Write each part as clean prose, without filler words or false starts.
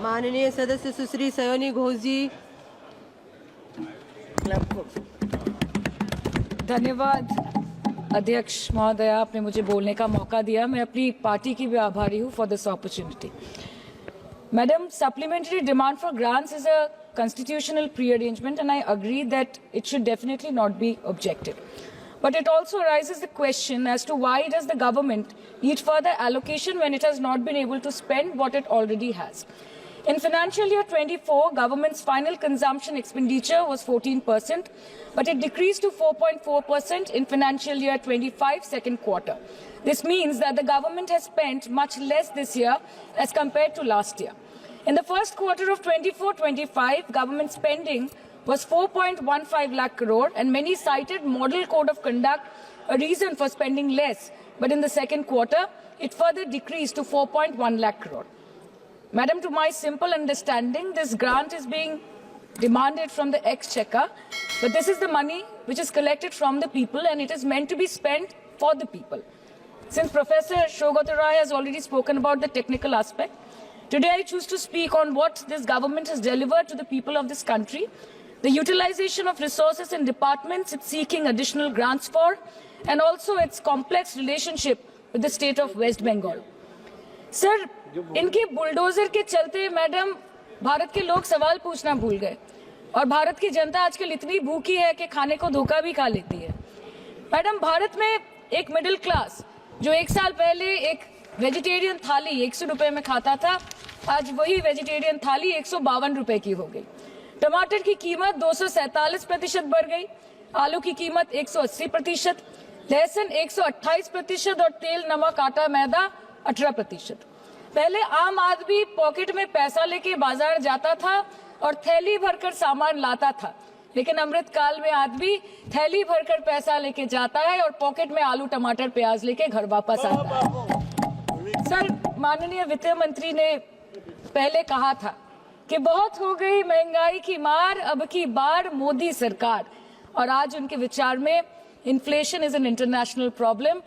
माननीय सदस्य सुश्री सयोनी घोष जी। धन्यवाद अध्यक्ष महोदय, आपने मुझे बोलने का मौका दिया। मैं अपनी पार्टी की भी आभारी हूँ for this opportunity. Madam, supplementary demand for grants is a constitutional pre-arrangement and I agree that it should definitely not be objected. But it also raises the question as to why does the government need further allocation when it has not been able to spend what it already has. In financial year 24, government's final consumption expenditure was 14%, but it decreased to 4.4% in financial year 25 second quarter. This means that the government has spent much less this year as compared to last year. In the first quarter of 24-25, government spending was 4.15 lakh crore, and many cited model code of conduct a reason for spending less. But in the second quarter, it further decreased to 4.1 lakh crore. Madam, to my simple understanding, this grant is being demanded from the exchequer, but this is the money which is collected from the people and it is meant to be spent for the people. Since Professor Shogata Rai has already spoken about the technical aspect, today I choose to speak on what this government has delivered to the people of this country, the utilization of resources in departments it's seeking additional grants for, and also its complex relationship with the state of West Bengal. Sir, इनके bulldozer के चलते madam Bharat के लोग सवाल पूछना भूल गए और भारत की जनता आजकल इतनी भूखी है कि खाने को धोखा भी खा लेती है। मैडम, भारत में एक मिडिल क्लास जो एक साल पहले एक वेजिटेरियन थाली 100 रुपए में खाता था, आज वही वेजिटेरियन थाली 152 रुपए की हो गई। टमाटर की कीमत 247% बढ़ गई, आलू की कीमत 180%, लहसुन 128% और तेल, नमक, आटा, मैदा 18%। पहले आम आदमी पॉकेट में पैसा लेके बाजार जाता था और थैली भरकर सामान लाता था, लेकिन अमृत काल में आदमी थैली भरकर पैसा लेके जाता है और पॉकेट में आलू, टमाटर, प्याज लेके घर वापस आता है। सर, माननीय वित्त मंत्री ने पहले कहा था कि बहुत हो गई महंगाई की मार, अब की बार मोदी सरकार, और आज उनके विचार में inflation is an international problem,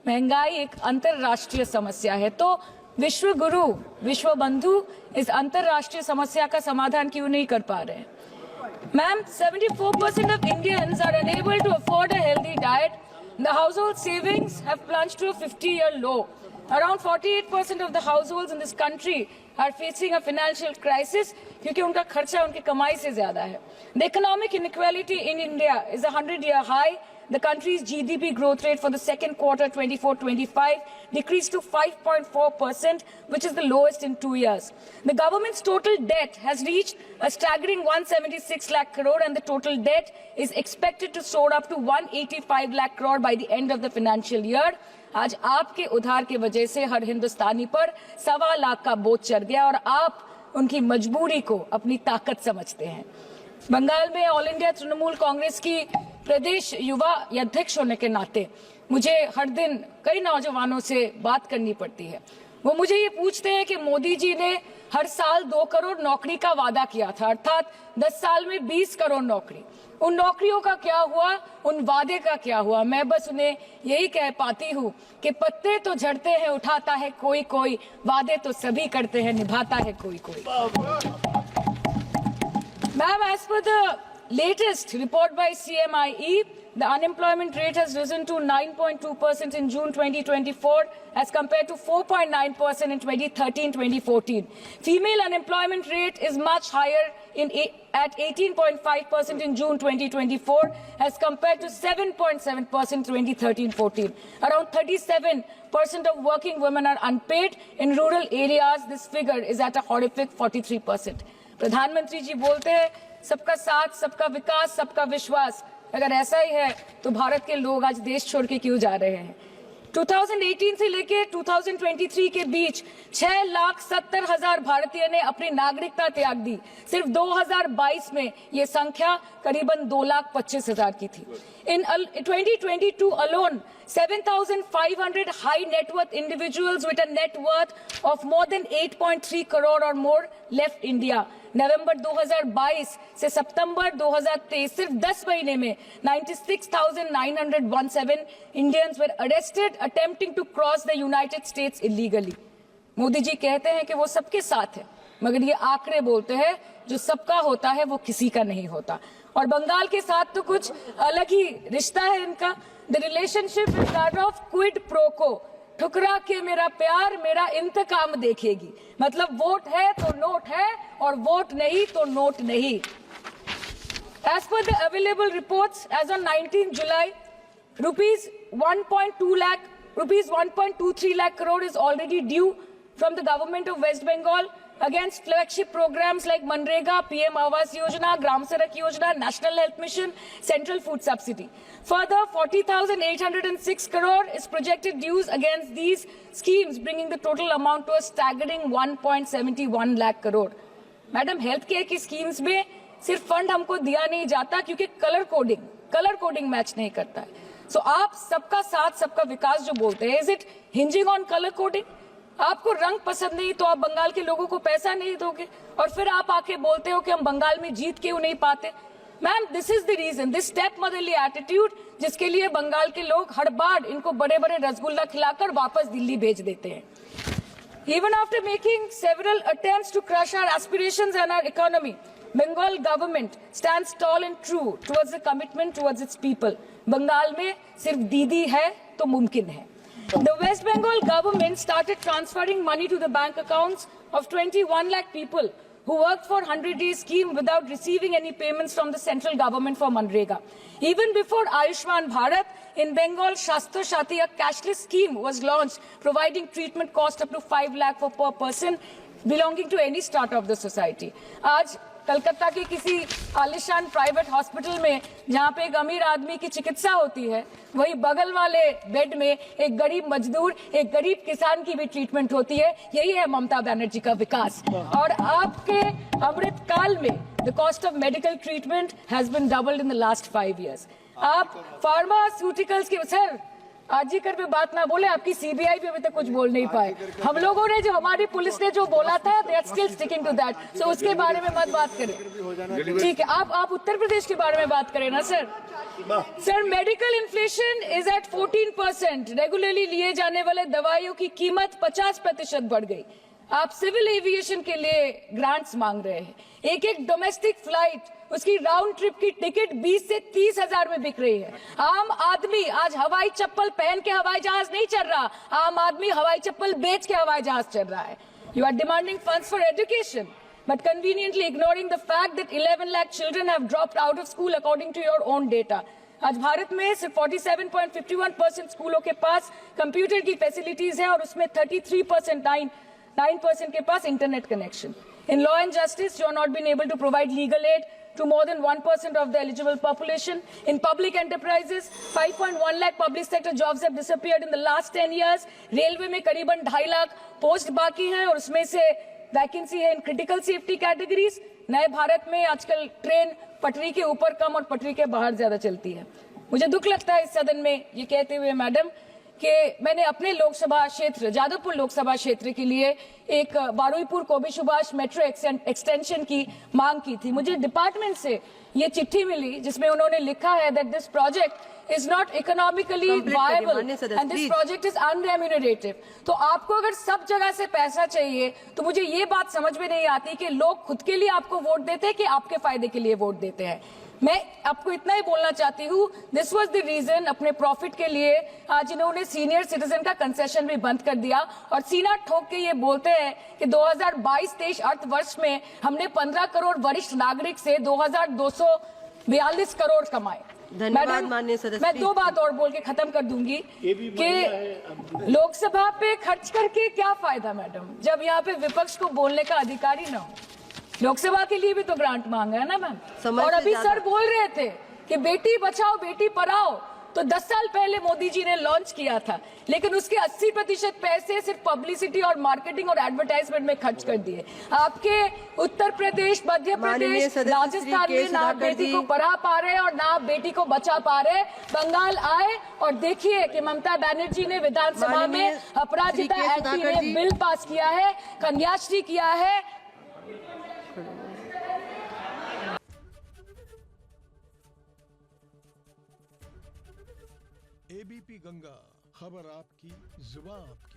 महंगाई एक अंतरराष्ट्रीय समस्या है। तो विश्व गुरु, विश्व बंधु इस अंतरराष्ट्रीय समस्या का समाधान क्यों नहीं कर पा रहे हैं? Ma'am, 74% of Indians are unable to afford a healthy diet. The household savings have plunged to a 50-year low. Around 48% of the households in this country are facing a financial crisis क्योंकि उनका खर्चा उनकी कमाई से ज्यादा है। The economic inequality in India is a 100-year high. The country's GDP growth rate for the second quarter 24-25 decreased to 5.4%, which is the lowest in 2 years. The government's total debt has reached a staggering 176 lakh crore and the total debt is expected to soar up to 185 lakh crore by the end of the financial year. आज आपके उधार की वजह से हर हिंदुस्तानी पर 1.25 लाख का बोझ चढ़ गया और आप उनकी मजबूरी को अपनी ताकत समझते हैं। बंगाल में ऑल इंडिया तृणमूल कांग्रेस की प्रदेश युवा अध्यक्ष होने के नाते मुझे हर दिन कई नौजवानों से बात करनी पड़ती है। वो मुझे ये पूछते हैं कि मोदी जी ने हर साल 2 करोड़ नौकरी का वादा किया था, अर्थात 10 साल में 20 करोड़ नौकरी। उन नौकरियों का क्या हुआ, उन वादे का क्या हुआ? मैं बस उन्हें यही कह पाती हूँ कि पत्ते तो झड़ते हैं, उठाता है कोई कोई, वादे तो सभी करते हैं, निभाता है कोई कोई। Ma'am, as per the latest report by CMIE, the unemployment rate has risen to 9.2% in June 2024 as compared to 4.9% in 2013-2014. Female unemployment rate is much higher at 18.5% in June 2024 as compared to 7.7% in 2013-14. Around 37% of working women are unpaid. In rural areas, this figure is at a horrific 43%. प्रधानमंत्री जी बोलते हैं सबका साथ, सबका विकास, सबका विश्वास। अगर ऐसा ही है तो भारत के लोग आज देश छोड़ के क्यों जा रहे हैं? 2018 से लेके 2023 के बीच 6,70,000 भारतीय ने अपनी नागरिकता त्याग दी। सिर्फ 2022 में ये संख्या करीबन 2,25,000 की थी। In 2022 alone, 7,500 high net worth individuals with a net worth of more than 8.3 crore or more left India. नवंबर 2022 से सितंबर 2023 सिर्फ 10 महीने में 96,917 Indians were arrested attempting to cross the United States illegally. Modi ji कहते हैं कि वो सबके साथ है, मगर ये आंकड़े बोलते हैं जो सबका होता है वो किसी का नहीं होता। और बंगाल के साथ तो कुछ अलग ही रिश्ता है इनका। The relationship is that of quid pro को, ठुकरा के मेरा प्यार मेरा इंतकाम देखेगी। मतलब वोट है तो नोट है और वोट नहीं तो नोट नहीं। As per the available reports, as on 19 July, rupees 1.23 lakh crore is already due from the government of West Bengal against flagship programs like Manrega, PM Awas Yojana, Gram Sadak Yojana, National Health Mission, Central Food Subsidy. Further, 40,806 crore is projected dues against these schemes, bringing the total amount to a staggering 1.71 lakh crore. Madam, health care की schemes में सिर्फ fund हमको दिया नहीं जाता क्योंकि colour coding match नहीं करता है। सो आप सबका साथ सबका विकास जो बोलते हैं, is it hinging on colour coding? आपको रंग पसंद नहीं तो आप बंगाल के लोगों को पैसा नहीं दोगे और फिर आप आके बोलते हो कि हम बंगाल में जीत क्यों नहीं पाते। Ma'am, this is the reason, this step motherly attitude, जिसके लिए बंगाल के लोग हर बार इनको बड़े बड़े रसगुल्ला खिलाकर वापस दिल्ली भेज देते हैं। Even after making several attempts to crush our aspirations and our economy, Bengal government stands tall and true towards the commitment towards its people. Bengal में सिर्फ दीदी है तो मुमकिन है। The West Bengal government started transferring money to the bank accounts of 21 lakh people who worked for 100-day scheme without receiving any payments from the central government for Manrega. Even before Ayushman Bharat, in Bengal, Shastra Shati, a cashless scheme was launched, providing treatment cost up to 5 lakh for per person belonging to any strata of the society. आज कलकत्ता के किसी आलिशान private hospital में जहां पे एक अमीर आदमी की चिकित्सा होती है, वही बगल वाले बेड में एक गरीब मजदूर, एक गरीब किसान की भी ट्रीटमेंट होती है। यही है ममता बनर्जी का विकास। और आपके अमृत काल में the cost of medical treatment has been doubled in the last 5 years। आप फार्मास्यूटिकल्स के सर आरजीकर पे बात ना बोले, आपकी सीबीआई पे अभी तक कुछ बोल नहीं पाए। हम लोगों ने जो, हमारी पुलिस ने जो बोला था, they are still sticking to that. So उसके बारे में मत बात करें, ठीक है? आप उत्तर प्रदेश के बारे में बात करें ना sir. Sir, medical inflation is at 14%। Regularly लिए जाने वाले दवाइयों की कीमत 50% बढ़ गई। आप सिविल एविएशन के लिए ग्रांट्स मांग रहे हैं। एक एक डोमेस्टिक फ्लाइट, उसकी राउंड ट्रिप की टिकट 20 से 30 हजार में बिक रही है। आम आदमी आज हवाई चप्पल पहन के हवाई जहाज नहीं चल रहा, आम आदमी हवाई चप्पल बेच के हवाई जहाज चल रहा है। You are demanding funds for education but conveniently ignoring the fact that 11 lakh children have dropped out of school according to your own data. आज भारत में सिर्फ 47.51% स्कूलों के पास कंप्यूटर की फैसिलिटीज है और उसमें 9% के पास internet connection. In law and justice, you are not been able to provide legal aid to more than 1% of the eligible population. In public enterprises, 5.1 lakh public sector jobs have disappeared in the last 10 years. Railway में करीबन 2.5 lakh post बाकी हैं और उसमें से vacancy है in critical safety categories. नए भारत में आजकल ट्रेन पटरी के ऊपर कम और पटरी के बाहर ज्यादा चलती है। मुझे दुख लगता है इस सदन में ये कहते हुए मैडम कि मैंने अपने लोकसभा क्षेत्र जादवपुर लोकसभा क्षेत्र के लिए एक बारुईपुर कोबी सुभाष मेट्रो एक्सटेंशन की मांग की थी। मुझे डिपार्टमेंट से ये चिट्ठी मिली जिसमें उन्होंने लिखा है that this project is not economically viable and this project is unremunerative। तो आपको अगर सब जगह से पैसा चाहिए तो मुझे ये बात समझ में नहीं आती कि लोग खुद के लिए आपको वोट देते हैं कि आपके फायदे के लिए वोट देते हैं। मैं आपको इतना ही बोलना चाहती हूँ, दिस वाज द रीजन अपने प्रॉफिट के लिए आज इन्होंने सीनियर सिटीजन का कंसेशन भी बंद कर दिया और सीना ठोक के ये बोलते हैं कि 2022-23 अर्थ वर्ष में हमने 15 करोड़ वरिष्ठ नागरिक से 2242 करोड़ कमाए। धन्यवाद माननीय सदस्य। मैं 2 बात और बोल के खत्म कर दूंगी कि लोकसभा पे खर्च करके क्या फायदा मैडम, जब यहाँ पे विपक्ष को बोलने का अधिकार ही ना हो। लोकसभा के लिए भी तो ग्रांट मांगा है ना मैम। और अभी सर बोल रहे थे कि बेटी बचाओ बेटी पढ़ाओ तो 10 साल पहले मोदी जी ने लॉन्च किया था, लेकिन उसके 80% पैसे सिर्फ पब्लिसिटी और मार्केटिंग और एडवर्टाइजमेंट में खर्च कर दिए। आपके उत्तर प्रदेश, मध्य प्रदेश, राजस्थान में ना बेटी को पढ़ा पा रहे और ना बेटी को बचा पा रहे। बंगाल आए और देखिए कि ममता बनर्जी ने विधानसभा में अपराजिता एक्ट में बिल पास किया है, कन्याश्री किया है। एबीपी गंगा, खबर आपकी, जुबान आपकी।